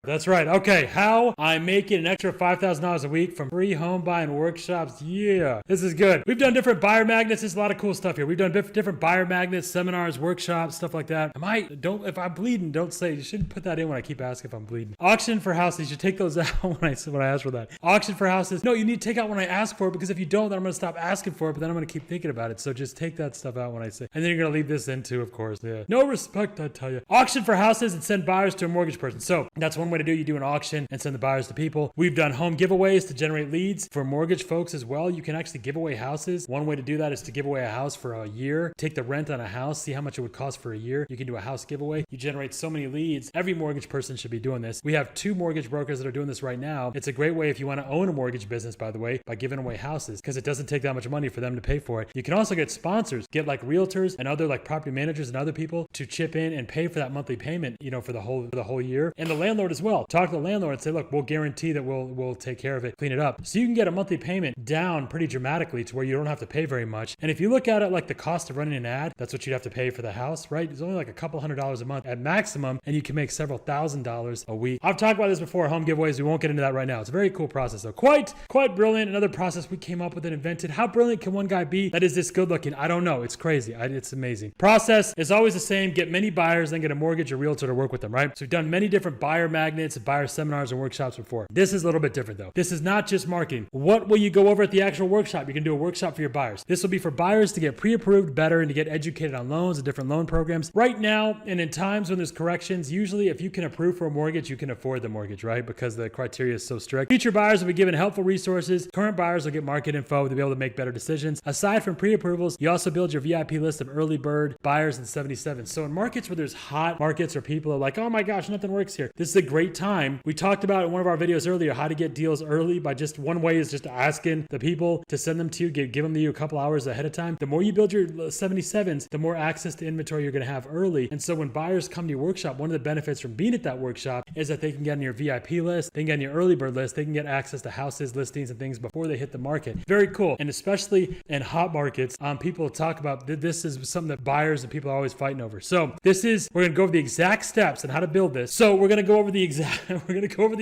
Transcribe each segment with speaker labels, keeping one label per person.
Speaker 1: That's right. Okay, how I'm making an extra $5,000 a week from free home buying workshops. Yeah, this is good. We've done different buyer magnets. There's a lot of cool stuff here. We've done different buyer magnets, seminars, workshops, stuff like that. If I'm bleeding, don't say, you shouldn't put that in when I keep asking if I'm bleeding. Auction for houses, you take those out when I ask for that. Auction for houses, no, you need to take out when I ask for it, because if you don't, then I'm going to stop asking for it, but then I'm going to keep thinking about it. So just take that stuff out when I say, and then you're going to leave this in too, of course. Yeah. No respect, I tell you. Auction for houses and send buyers to a mortgage person. So that's one way to do. You do an auction and send the buyers to people. We've done home giveaways to generate leads for mortgage folks as well. You can actually give away houses. One way to do that is to give away a house for a year. Take the rent on a house, see how much it would cost for a year. You can do a house giveaway. You generate so many leads. Every mortgage person should be doing this. We have 2 mortgage brokers that are doing this right now. It's a great way if you want to own a mortgage business, by the way, by giving away houses, because it doesn't take that much money for them to pay for it. You can also get sponsors, get like realtors and other like property managers and other people to chip in and pay for that monthly payment, for the whole year. And the landlord as well. Talk to the landlord and say, look, we'll guarantee that we'll take care of it, clean it up. So you can get a monthly payment down pretty dramatically to where you don't have to pay very much. And if you look at it like the cost of running an ad, that's what you'd have to pay for the house, right? It's only like a couple $100s a month at maximum, and you can make several $1,000s a week. I've talked about this before, home giveaways. We won't get into that right now. It's a very cool process though. Quite brilliant. Another process we came up with and invented. How brilliant can one guy be that is this good looking? I don't know. It's crazy. It's amazing. Process is always the same. Get many buyers, then get a mortgage or realtor to work with them, right? So we've done many different buyer magnets, buyer seminars, and workshops before. This is a little bit different though. This is not just marketing. What will you go over at the actual workshop? You can do a workshop for your buyers. This will be for buyers to get pre-approved better and to get educated on loans and different loan programs. Right now, and in times when there's corrections, usually if you can approve for a mortgage, you can afford the mortgage, right? Because the criteria is so strict. Future buyers will be given helpful resources. Current buyers will get market info to be able to make better decisions. Aside from pre-approvals, you also build your VIP list of early bird buyers and 77. So in markets where there's hot markets or people are like, oh my gosh, nothing works here, this is a great time. We talked about in one of our videos earlier how to get deals early by just one way is just asking the people to send them to you, give them to you a couple hours ahead of time. The more you build your 77s, the more access to inventory you're going to have early. And so when buyers come to your workshop, one of the benefits from being at that workshop is that they can get on your VIP list, they can get on your early bird list, they can get access to houses, listings, and things before they hit the market. Very cool. And especially in hot markets, people talk about this is something that buyers and people are always fighting over. So we're going to go over the exact steps on how to build this. So we're going to go over the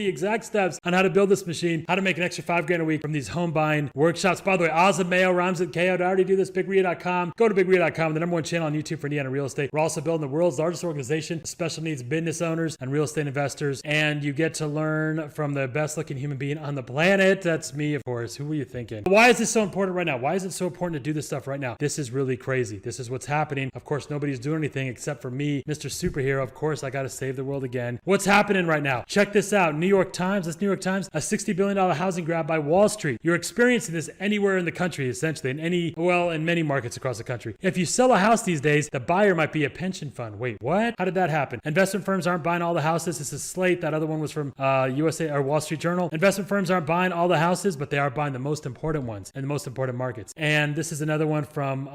Speaker 1: exact steps on how to build this machine, how to make an extra $5,000 a week from these home buying workshops. By the way, Oz and Mayo rhymes with KO. I already do this. BigRia.com. Go to BigRia.com, the #1 channel on YouTube for Indiana real estate. We're also building the world's largest organization of special needs business owners and real estate investors. And you get to learn from the best looking human being on the planet. That's me, of course. Who were you thinking? Why is this so important right now? Why is it so important to do this stuff right now? This is really crazy. This is what's happening. Of course, nobody's doing anything except for me, Mr. Superhero. Of course, I got to save the world again. What's happening right now? Check this out. New York Times, a $60 billion housing grab by Wall Street. You're experiencing this anywhere in the country, essentially, in many markets across the country. If you sell a house these days, the buyer might be a pension fund. Wait, what? How did that happen? Investment firms aren't buying all the houses. This is Slate. That other one was from USA or Wall Street Journal. Investment firms aren't buying all the houses, but they are buying the most important ones and the most important markets. And this is another one from,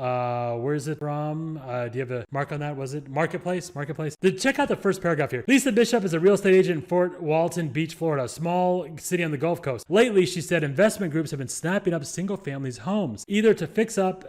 Speaker 1: where is it from? Do you have a mark on that? Was it Marketplace? Check out the first paragraph here. Lisa Bishop is a real estate agent in Fort Walton Beach, Florida, a small city on the Gulf Coast. Lately, she said investment groups have been snapping up single families homes, either to fix up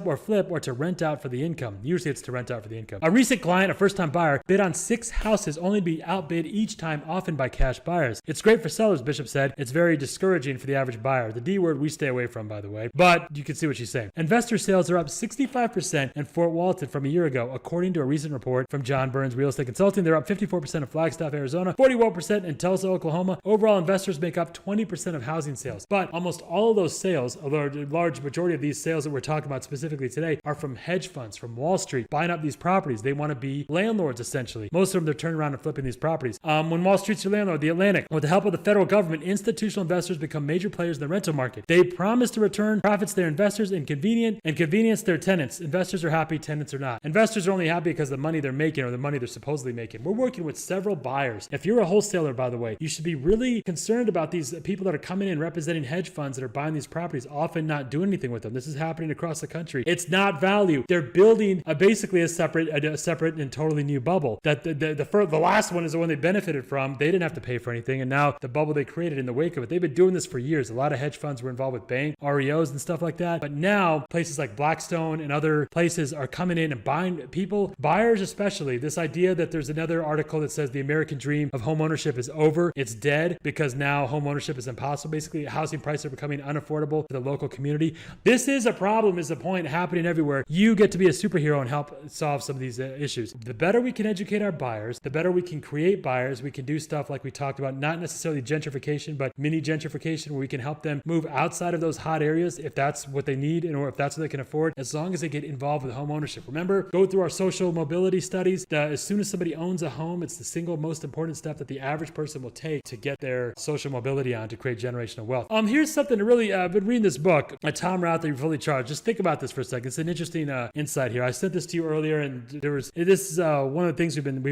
Speaker 1: or flip or to rent out for the income. Usually it's to rent out for the income. A recent client, a first-time buyer, bid on 6 houses only to be outbid each time, often by cash buyers. It's great for sellers, Bishop said. It's very discouraging for the average buyer. The D word we stay away from, by the way, but you can see what she's saying. Investor sales are up 65% in Fort Walton from a year ago, according to a recent report from John Burns Real Estate Consulting. They're up 54% in Flagstaff, Arizona, 41% in Tulsa, Oklahoma. Overall, investors make up 20% of housing sales. But almost all of those sales, a large majority of these sales that we're talking about specifically today, are from hedge funds, from Wall Street, buying up these properties. They want to be landlords, essentially. Most of them, they're turning around and flipping these properties. When Wall Street's your landlord, The Atlantic, with the help of the federal government, institutional investors become major players in the rental market. They promise to return profits to their investors and convenience their tenants. Investors are happy, tenants are not. Investors are only happy because of the money they're making or the money they're supposedly making. We're working with several buyers. If you're a wholesaler, by the way, you should be really concerned about these people that are coming in representing hedge funds that are buying these properties, often not doing anything with them. This is happening across the country. It's not value. They're building basically a separate and totally new bubble. That the last one is the one they benefited from. They didn't have to pay for anything. And now the bubble they created in the wake of it, they've been doing this for years. A lot of hedge funds were involved with bank REOs and stuff like that. But now places like Blackstone and other places are coming in and buying people, buyers especially. This idea that there's another article that says the American dream of home ownership is over. It's dead because now home ownership is impossible. Basically, housing prices are becoming unaffordable for the local community. This is a problem, is the point, happening everywhere. You get to be a superhero and help solve some of these issues. The better we can educate our buyers, the better we can create buyers. We can do stuff like we talked about, not necessarily gentrification, but mini gentrification, where we can help them move outside of those hot areas if that's what they need and or if that's what they can afford, as long as they get involved with home ownership. Remember, go through our social mobility studies. As soon as somebody owns a home, it's the single most important step that the average person will take to get their social mobility on, to create generational wealth. Here's something to really, I've been reading this book, Tom Rath, Fully Charged. Just think about this for a second. It's an interesting insight here. I sent this to you earlier, and this is one of the things we've been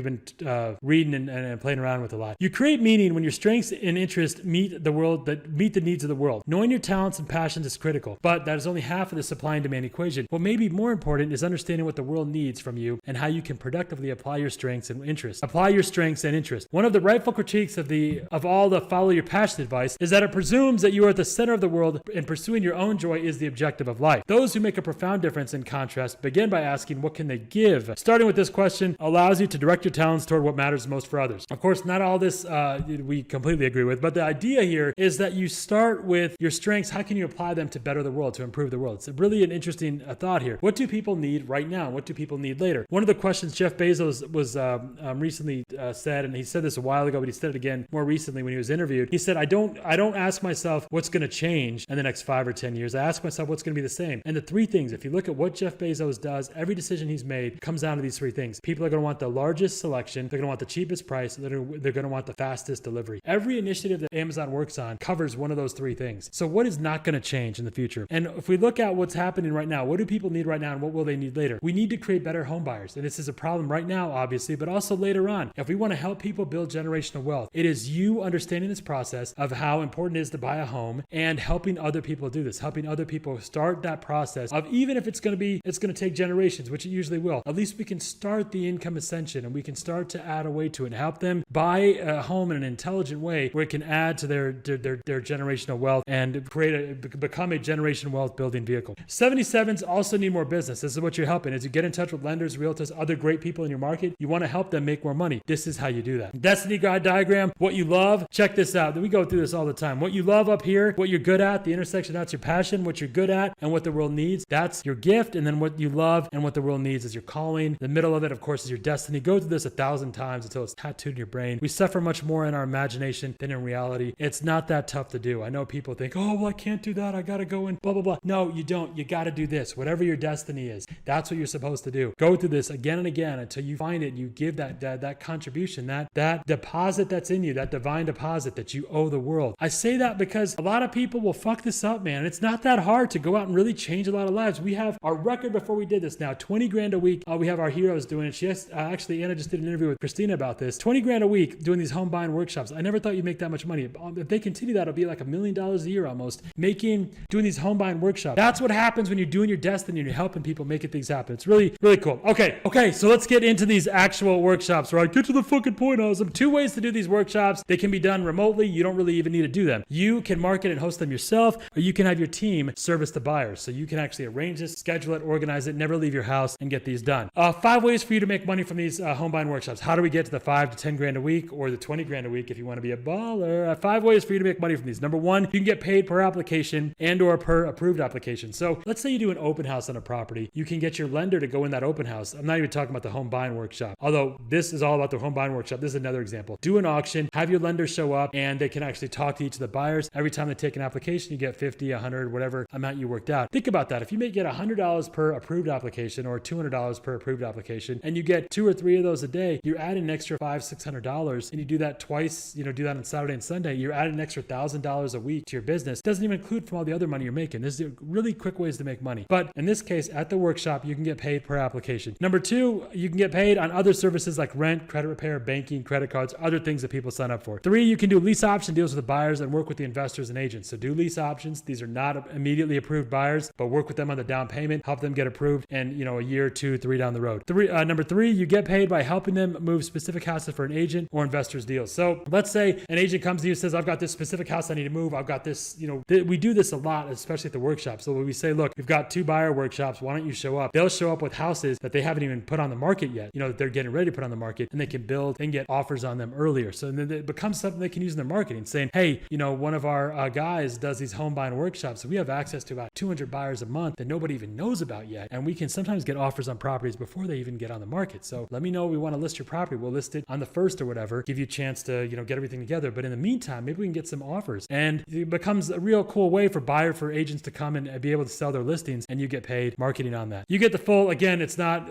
Speaker 1: reading and playing around with a lot. You create meaning when your strengths and interests meet the needs of the world. Knowing your talents and passions is critical, but that is only half of the supply and demand equation. What may be more important is understanding what the world needs from you and how you can productively apply your strengths and interests. One of the rightful critiques of all the follow your passion advice is that it presumes that you are at the center of the world and pursuing your own joy is the objective of life. Those who make a profound difference, in contrast, begin by asking, what can they give? Starting with this question allows you to direct your talents toward what matters most for others. Of course, not all this we completely agree with, but the idea here is that you start with your strengths. How can you apply them to better the world, to improve the world? It's really an interesting thought here. What do people need right now? What do people need later? One of the questions Jeff Bezos was recently said, and he said this a while ago, but he said it again more recently when he was interviewed. He said, I don't ask myself what's going to change in the next 5 or 10 years. I ask myself what's going to be the same. And the three things, if you look at what Jeff Bezos does, every decision he's made comes down to these three things. People are going to want the largest selection. They're going to want the cheapest price. They're going to want the fastest delivery. Every initiative that Amazon works on covers one of those three things. So what is not going to change in the future? And if we look at what's happening right now, what do people need right now and what will they need later? We need to create better home buyers. And this is a problem right now, obviously, but also later on. If we want to help people build generational wealth, it is you understanding this process of how important it is to buy a home and helping other people do this, helping other people start that process of, even if it's going to take generations, which it usually will, at least we can start the income ascension and we can start to add a way to it and help them buy a home in an intelligent way where it can add to their generational wealth and become a generational wealth building vehicle. 77s also need more business. This is what you're helping. As you get in touch with lenders, realtors, other great people in your market, you want to help them make more money. This is how you do that. Destiny God diagram, what you love. Check this out. We go through this all the time. What you love up here, what you're good at, the intersection, that's your passion, what you're good at, and what the world needs, that's your gift. And then what you love and what the world needs is your calling. The middle of it, of course, is your destiny. Go through this 1,000 times until it's tattooed in your brain. We suffer much more in our imagination than in reality. It's not that tough to do. I know people think, oh, well, I can't do that. I got to go in, blah, blah, blah. No, you don't. You got to do this. Whatever your destiny is, that's what you're supposed to do. Go through this again and again until you find it. You give that contribution, that deposit that's in you, that divine deposit that you owe the world. I say that because a lot of people will fuck this up, man. It's not that hard to go out and really change a lot of lives. We have our record before we did this now, 20 grand a week. We have our heroes doing it. Actually, Anna just did an interview with Christina about this. 20 grand a week doing these home buying workshops. I never thought you'd make that much money. If they continue that, it'll be like $1 million a year almost, doing these home buying workshops. That's what happens when you're doing your destiny and you're helping people making things happen. It's really, really cool. Okay, so let's get into these actual workshops, right? Get to the fucking point, Awesome. 2 ways to do these workshops. They can be done remotely. You don't really even need to do them. You can market and host them yourself, or you can have your team service the buyers. So you can actually arrange this, schedule it, organize it, never leave your house, and get these done. 5 ways for you to make money from these home buying workshops. How do we get to the 5 to 10 grand a week or the 20 grand a week if you want to be a baller? 5 ways for you to make money from these. Number 1, you can get paid per application and or per approved application. So let's say you do an open house on a property. You can get your lender to go in that open house. I'm not even talking about the home buying workshop, although this is all about the home buying workshop. This is another example. Do an auction, have your lender show up, and they can actually talk to each of the buyers. Every time they take an application, you get 50, 100, whatever amount you worked out. Think about that. If you may get $100 per approved application or $200 per approved application, and you get 2 or 3 of those a day, you're adding an extra $500, $600, and you do that twice, do that on Saturday and Sunday, you're adding an extra $1,000 a week to your business. Doesn't even include from all the other money you're making. There's really quick ways to make money. But in this case, at the workshop, you can get paid per application. Number 2, you can get paid on other services like rent, credit repair, banking, credit cards, other things that people sign up for. 3, you can do lease option deals with the buyers and work with the investors and agents. So do lease options. These are not immediately approved buyers, but work with them on the down payment, help them get approved, and a year, 2, 3 down the road. Number 3, you get paid by helping them move specific houses for an agent or investors deals. So let's say an agent comes to you and says, I've got this specific house I need to move. I've got this, we do this a lot, especially at the workshop. So when we say, look, we've got 2 buyer workshops, why don't you show up? They'll show up with houses that they haven't even put on the market yet, that they're getting ready to put on the market, and they can build and get offers on them earlier. So then it becomes something they can use in their marketing, saying, hey, one of our guys does these home buying workshops. So we have access to about 200 buyers a month that nobody even knows about yet. And we can sometimes get offers on properties before they even get on the market. So let me know we want to list your property. We'll list it on the 1st or whatever, give you a chance to, get everything together. But in the meantime, maybe we can get some offers. And it becomes a real cool way for agents to come and be able to sell their listings, and you get paid marketing on that. You get the full, again, it's not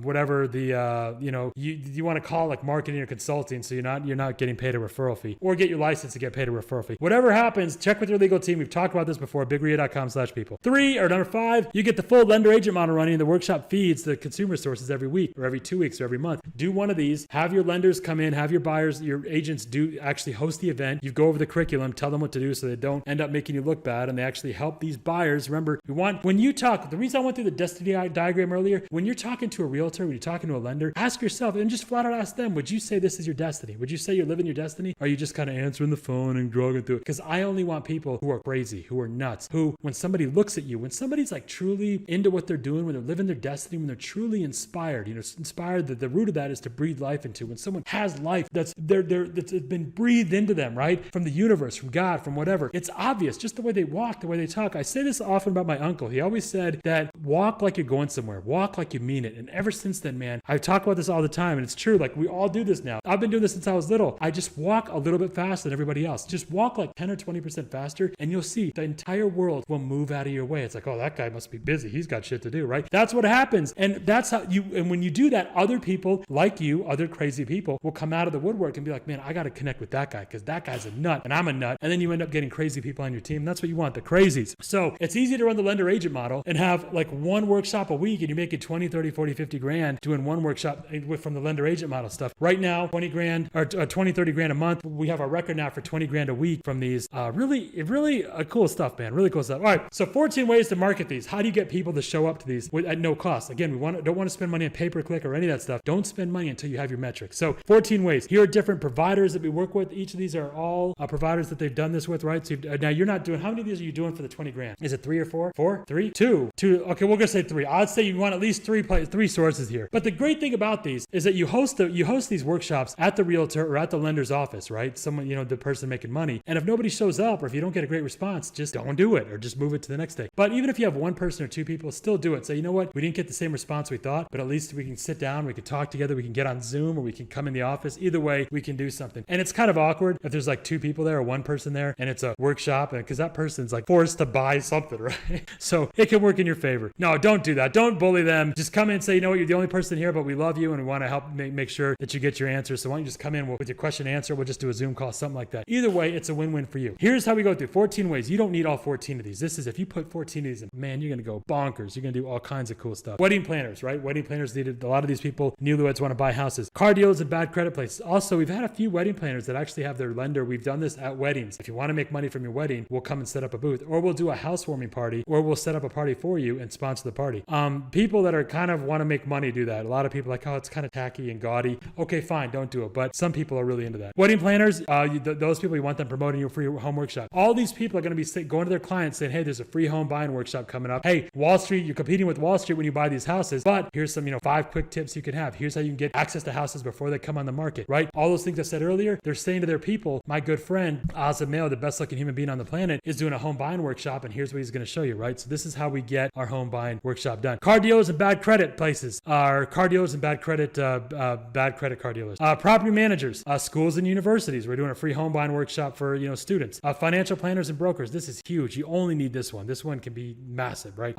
Speaker 1: whatever the, you want to call like marketing or consulting. So you're not getting paid a referral fee, or get your license to get paid a referral fee. Whatever happens, check with your legal team. We've talked about this before, bigria.com/people. 3 or number 5, you get the full lender agent model running in the workshop feeds the consumer sources every week or every 2 weeks or every month. Do one of these, have your lenders come in, have your buyers, your agents do actually host the event. You go over the curriculum, tell them what to do so they don't end up making you look bad, and they actually help these buyers. Remember, when you talk, the reason I went through the destiny diagram earlier, when you're talking to a realtor, when you're talking to a lender, ask yourself and just flat out ask them, would you say this is your destiny? Would you say you're living your destiny? Or are you just kind of answering the phone and drugging through it? Because I only want people who are crazy, who are nuts, who, when somebody looks at you, when somebody's like truly into what they're doing, when they're living their destiny, when they're truly inspired, inspired, that the root of that is to breathe life into. When someone has life that's been breathed into them, right? From the universe, from God, from whatever. It's obvious, just the way they walk, the way they talk. I say this often about my uncle. He always said that walk like you're going somewhere, walk like you mean it. And ever since then, man, I talk about this all the time, and it's true. Like, we all do this now. I've been doing this since I was little. I just walk a little bit faster than everybody else. Just walk like 10 or 20% faster, and you'll see the entire world will move out of your way. It's like, oh, that guy must be busy. He's got shit to do, right? That's what happens. And that's how and when you do that, other people like you, other crazy people will come out of the woodwork and be like, man, I got to connect with that guy because that guy's a nut and I'm a nut. And then you end up getting crazy people on your team. That's what you want, the crazies. So it's easy to run the lender agent model and have like one workshop a week, and you're making 20, 30, 40, 50 grand doing one workshop from the lender agent model stuff. Right now, 20 grand or 20, 30 grand a month. We have our record now for 20 grand a week from these. Really cool stuff, man. Really cool stuff. All right. So 14 ways to market these. How do you get people to show up to these at no cost? Again, don't want to spend money on pay-per-click or any of that stuff. Don't spend money until you have your metrics. So 14 ways. Here are different providers that we work with. Each of these are all providers that they've done this with, right? So now you're not doing, how many of these are you doing for the 20 grand? Is it 3 or 4? 4? 3? 2? Okay, we're gonna say 3. I'd say you want at least three sources here. But the great thing about these is that you host these workshops at the realtor or at the lender's office, right? Someone, the person making money. And if nobody shows up, or if you don't get a great response, just don't do it, or just move it to the next day. But even if you have one person or 2 people, still do it. Say, you know what? We didn't get the same response we thought, but at least we can sit down, we can talk together, we can get on Zoom, or we can come in the office. Either way, we can do something. And it's kind of awkward if there's like 2 people there or 1 person there and it's a workshop, because that person's like forced to buy something, right? So it can work in your favor. No, don't do that. Don't bully them. Just come in and say, you know what? You're the only person here, but we love you and we want to help make sure that you get your answers. So why don't you just come in with your question and answer? We'll just do a Zoom call, something like that. Either way, it's a win-win for you. Here's how we go through 14 ways. You don't need all 14 of these. This is, if you put 14 of these in, man, you're going to go bonkers. You're going to do all kinds of cool stuff. Wedding planners, right? Wedding planners needed. A lot of these people, newlyweds, want to buy houses. Car dealers and bad credit places. Also, we've had a few wedding planners that actually have their lender. We've done this at weddings. If you want to make money from your wedding, we'll come and set up a booth, or we'll do a housewarming party, or we'll set up a party for you and sponsor the party. People that are kind of want to make money do that. A lot of people are like, oh, it's kind of tacky and gaudy. Okay, fine, don't do it. But some people are really into that. Wedding planners, those people, you want them promoting your free home workshop. All these people are going to be going to their clients saying, hey, there's a free home buying workshop coming up. Hey, Wall Street, you're competing with Wall Street when you buy these houses, but here's some, 5 quick tips you can have. Here's how you can get access to houses before they come on the market, right? All those things I said earlier, they're saying to their people, my good friend, Azam Mayo, the best looking human being on the planet, is doing a home buying workshop, and here's what he's going to show you, right? So this is how we get our home buying workshop done. Car dealers and bad credit places are car dealers and bad credit car dealers. Property managers, schools and universities. We're doing a free home buying workshop for, students. Financial planners and brokers. This is huge. You only need this one. This one can be massive, right?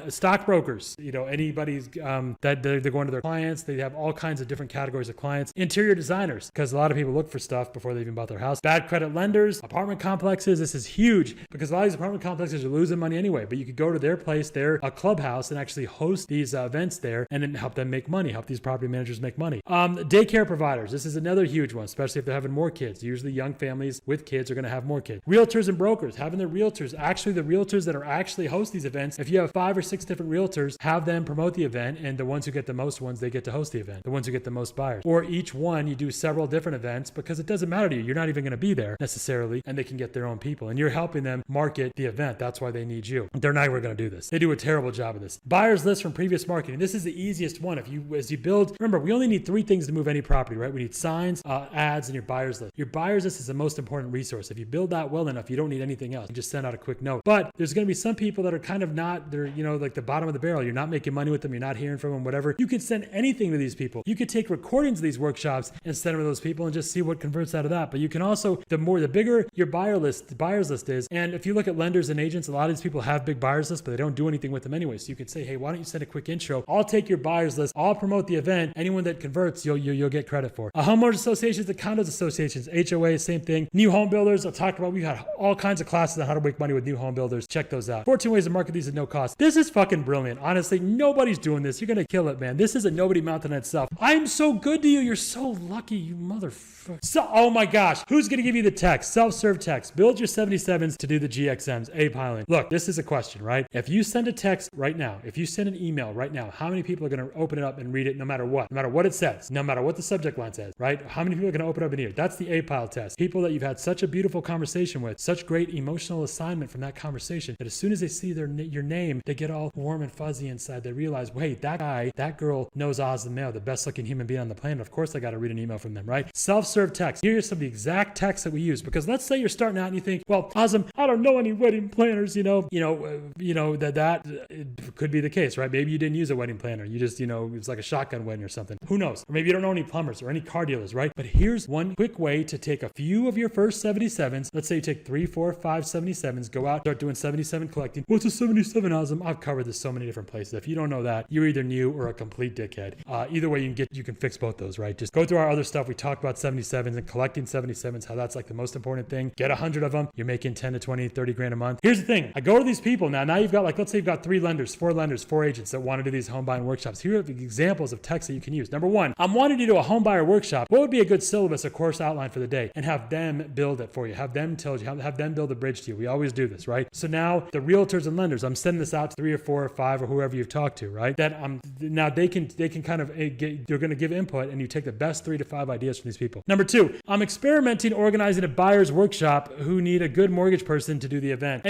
Speaker 1: Stockbrokers, anybody's that they're going to their clients. They have all kinds of different categories of clients. Interior designers, because a lot of people look for stuff before they even bought their house. Bad credit lenders, apartment complexes. This is huge because a lot of these apartment complexes are losing money anyway, but you could go to their place, their clubhouse, and actually host these events there and then help them make money, help these property managers make money. Daycare providers. This is another huge one, especially if they're having more kids. Usually young families with kids are going to have more kids. Realtors and brokers, having the realtors, actually the realtors that are actually host these events. If you have 5 or 6 different realtors, have them promote the event, and the ones who get the most ones, they get to host the event. The ones who get the most buyers. or each one you do several different events, because it doesn't matter to you. You're not even going to be there necessarily, and they can get their own people, and you're helping them market the event. That's why they need you. They're not going to do this. They do a terrible job of this. Buyers list from previous marketing. This is the easiest one. As you build, remember, we only need 3 things to move any property, right? We need signs, ads, and your buyers list. Your buyers list is the most important resource. If you build that well enough, you don't need anything else. You just send out a quick note. But there's going to be some people that are kind of not, they're, like the bottom of the barrel. You're not making money with them. You're not hearing from them, whatever. You could send anything to these people. You could take recordings of these workshops and send them to those people and just see what converts out of that. But you can also, the bigger your buyers list is, and if you look at lenders and agents, a lot of these people have big buyers lists, but they don't do anything with them anyway. So you could say, hey, why don't you send a quick intro? I'll take your buyers list. I'll promote the event. Anyone that converts, you'll get credit for. Homeowners associations, the condos associations, HOA, same thing. New home builders, I'll talk about. We got all kinds of classes on how to make money with new home builders. Check those out. 14 ways to market these at no cost. This is fucking brilliant. Honestly, nobody's doing this. You're gonna kill it, man. This is a nobody mountain in itself. I'm so good to you. You're so lucky, you motherfucker. So, oh my gosh, who's gonna give you the text? Self-serve text. Build your 77s to do the GXMs. A-piling. Look, this is a question, right? If you send a text right now, if you send an email right now, how many people are gonna open it up and read it no matter what? No matter what it says, no matter what the subject line says, right? How many people are gonna open up and read it? That's the A-pile test. People that you've had such a beautiful conversation with, such great emotional assignment from that conversation, that as soon as they see your name, they get all warm and fuzzy inside. They realize, wait, that guy, that girl knows Oz the Mayo, the best looking human being on the planet. Of course I got to read an email from them, right? Self-serve text. Here are some of the exact texts that we use, because let's say you're starting out and you think, well, Azam, I don't know any wedding planners, that it could be the case, right? Maybe you didn't use a wedding planner. You just, it's like a shotgun wedding or something. Who knows? Or maybe you don't know any plumbers or any car dealers, right? But here's one quick way to take a few of your first 77s. Let's say you take 3, 4, 5 77s, go out, start doing 77 collecting. What's a 77, Azam? I've covered this so many different places. If you don't know that, you're either new or a complete dickhead. Either way, you can fix both those, right? Just go through our other stuff. We talked about 77s and collecting 77s, how that's like the most important thing. Get 100 of them. You're making 10 to 20, 30 grand a month. Here's the thing. I go to these people now you've got, let's say you've got 3 lenders, 4 agents that want to do these home buying workshops. Here are the examples of texts that you can use. Number 1, I'm wanting to do a home buyer workshop. What would be a good syllabus, a course outline for the day? And have them build it for you. Have them tell you, have them build a bridge to you. We always do this, right? So now the realtors and lenders, I'm sending this out to 3 or 4 or 5 or whoever you've talked to, right? That now they can kind of they're going to give input, and you take the best 3 to 5 ideas from these people. Number 2, I'm experimenting organizing a buyer's workshop who need a good mortgage person to do the event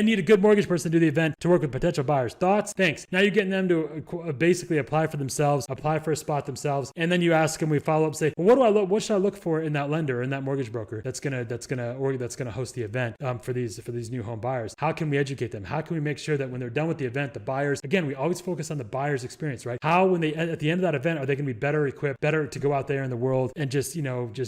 Speaker 1: to work with potential buyers. Thoughts? Thanks. Now you're getting them to basically apply for themselves, apply for a spot themselves, and then you ask them, we follow up, say, well, what should I look for in that lender, in that mortgage broker that's gonna host the event for these new home buyers? How can we educate them? How can we make sure that when they're done with the event, the buyers, again, we always focus on the buyer's experience, right? How, when they at the end of that event, are they going to be better equipped, better to go out there in the world and just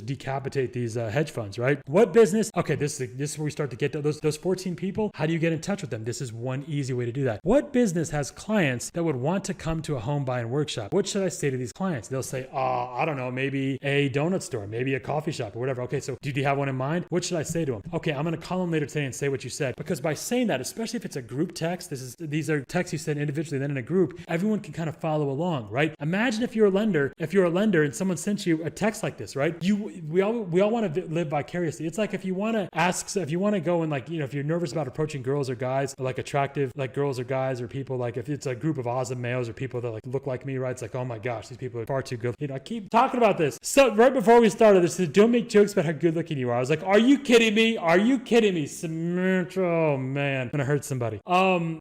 Speaker 1: decapitate these hedge funds, right? What business? Okay, this is where we start to get to those 14 people. How do you get in touch with them? This is one easy way to do that. What business has clients that would want to come to a home buying workshop? What should I say to these clients? They'll say, I don't know, maybe a donut store, maybe a coffee shop or whatever. Okay, so do you have one in mind? What should I say to them? Okay, I'm going to call them later today and say what you said, because by saying that, especially if it's a group text, these are texts you send individually, then in a group, everyone can kind of follow along, right? Imagine if you're a lender and someone sent you a text like this, right? We all want to live vicariously. It's like if you want to go and if you're nervous about approaching girls or guys, or attractive girls or guys or people, if it's a group of awesome males or people that look like me, right? It's like, oh my gosh, these people are far too good. I keep talking about this. So right before we started, this is don't make jokes about how good looking you are. I was like, are you kidding me? Are you kidding me? Oh man, I'm gonna hurt somebody. So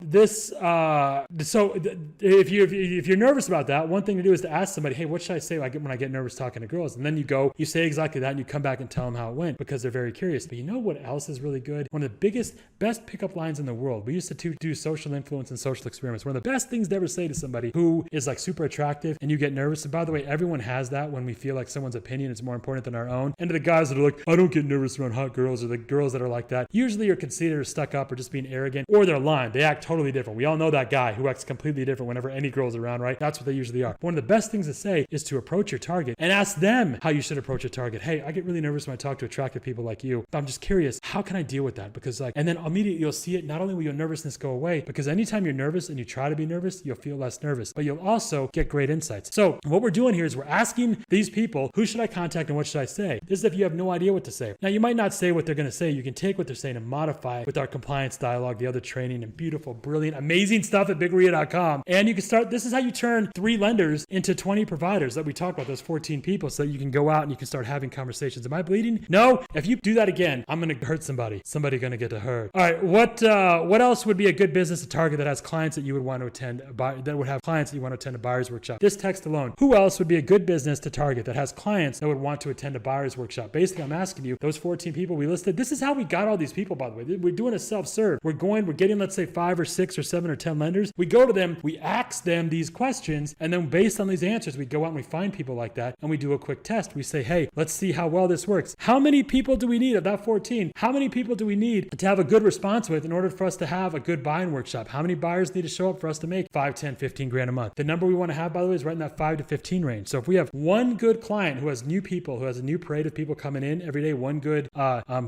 Speaker 1: if you're nervous about that, one thing to do is to ask somebody, hey, what should I say when I get nervous talking to girls? And then you say exactly that, and you come back and tell them how it went, because they're very curious. But you know what else is really good? One of the best pickup lines in the world. We used to do social influence and social experiments. One of the best things to ever say to somebody who is super attractive and you get nervous. And by the way, everyone has that when we feel like someone's opinion is more important than our own. And to the guys that are like, I don't get nervous around hot girls, or the girls that are like that, usually you're considered stuck up or just being arrogant, or they're lying. They act totally different. We all know that guy who acts completely different whenever any girl's around, right? That's what they usually are. One of the best things to say is to approach your target and ask them how you should approach a target. Hey, I get really nervous when I talk to attractive people like you. I'm just curious, how can I deal with that? Because and then immediately you'll see it. Not only will your nervousness go away, because anytime you're nervous and you try to be nervous, you'll feel less nervous, but you'll also get great insights. So what we're doing here is we're asking these people, who should I contact and what should I say? This is if you have no idea what to say. Now, you might not say what they're going to say. You can take what they're saying and modify it with our compliance dialogue, the other training, and beautiful, brilliant, amazing stuff at bigria.com. And you can start, this is how you turn 3 lenders into 20 providers that we talked about, those 14 people so that you can go out and you can start having conversations. Am I bleeding? No. If you do that again, I'm going to hurt somebody. Somebody's going to get hurt. All right. What else would be a good business to target that has clients that you would want to attend, that would have clients that you want to attend a buyer's workshop? This text alone. Who else would be a good business to target that has clients that would want to attend a buyer's workshop? Basically, I'm asking you, those 14 people we listed, this is how we got all these people, by the way. We're doing a self-serve. We're getting, let's say 5 or 6 or 7 or 10 lenders. We go to them, we ask them these questions, and then based on these answers, we go out and we find people like that, and we do a quick test. We say, hey, let's see how well this works. How many people do we need of that 14? How many people do we need to have a good response with in order for us to have a good buying workshop? How many buyers need to show up for us to make 5, 10, 15 grand a month? The number we want to have, by the way, is right in that 5 to 15 range. So if we have one good client who has new people, who has a new parade of people coming in every day, one good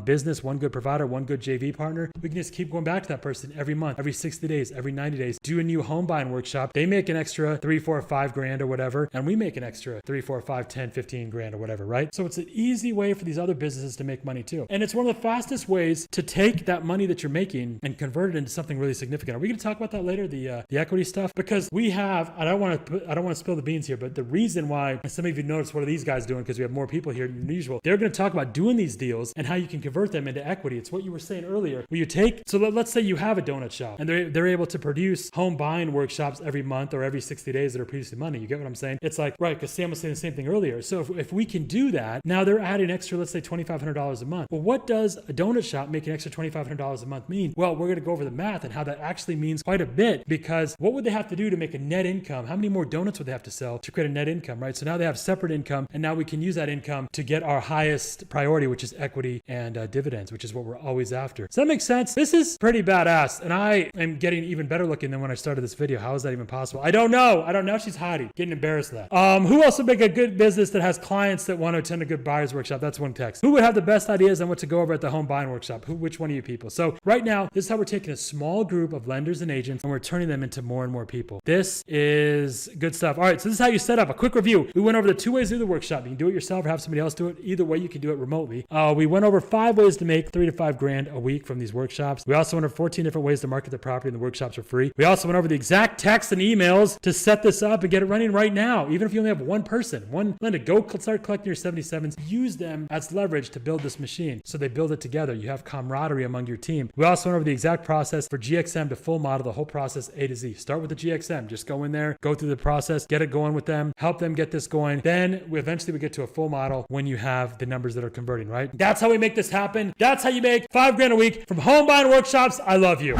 Speaker 1: business, one good provider, one good JV partner, we can just keep going back to that person every month, every 60 days, every 90 days, do a new home buying workshop. They make an extra 3, 4, 5 grand or whatever, and we make an extra 3, 4, 5, 10, 15 grand or whatever, right? So it's an easy way for these other businesses to make money too. And it's one of the fastest ways to take that money that you're making and convert it into something really significant. Are we going to talk about that later, the equity stuff? Because we have, I don't want to spill the beans here, but the reason why, and some of you notice what are these guys doing because we have more people here than usual, they're going to talk about doing these deals and how you can convert them into equity. It's what you were saying earlier, where you take, so let's say you have a donut shop and they're able to produce home buying workshops every month or every 60 days that are producing money. You get what I'm saying? It's like, right, because Sam was saying the same thing earlier. So if we can do that, now they're adding extra, let's say $2,500 a month. Well, what does a donut shop making an extra $2,500 a month mean? Well, we're going to go over the math and how that actually means quite a bit, because what would they have to do to make a net income? How many more donuts would they have to sell to create a net income, right? So now they have separate income, and now we can use that income to get our highest priority, which is equity and dividends, which is what we're always after. Does that make sense? This is pretty badass, and I am getting even better looking than when I started this video. How is that even possible? I don't know. She's hiding, getting embarrassed of that. Who else would make a good business that has clients that want to attend a good buyer's workshop? That's one text. Who would have the best ideas on what to go over at the home buying workshop? Which one of you people? So right now, this is how we're taking a small group of lenders and agents and we're turning them into more and more people. This is good stuff. All right, so this is how you set up. A quick review. We went over the 2 ways to do the workshop. You can do it yourself or have somebody else do it. Either way, you can do it remotely. We went over 5 ways to make 3 to 5 grand a week from these workshops. We also went over 14 different ways to market the property, and the workshops are free. We also went over the exact texts and emails to set this up and get it running right now. Even if you only have one person, one lender, go start collecting your 77s. Use them as leverage to build this machine. So they build it together. You have camaraderie among your team. We also went over the exact process for GXM to full model, the whole process A to Z. Start with the GXM. Just go in there, go through the process, get it going with them, help them get this going. Then we eventually get to a full model when you have the numbers that are converting, right? That's how we make this happen. That's how you make 5 grand a week from home buying workshops. I love you.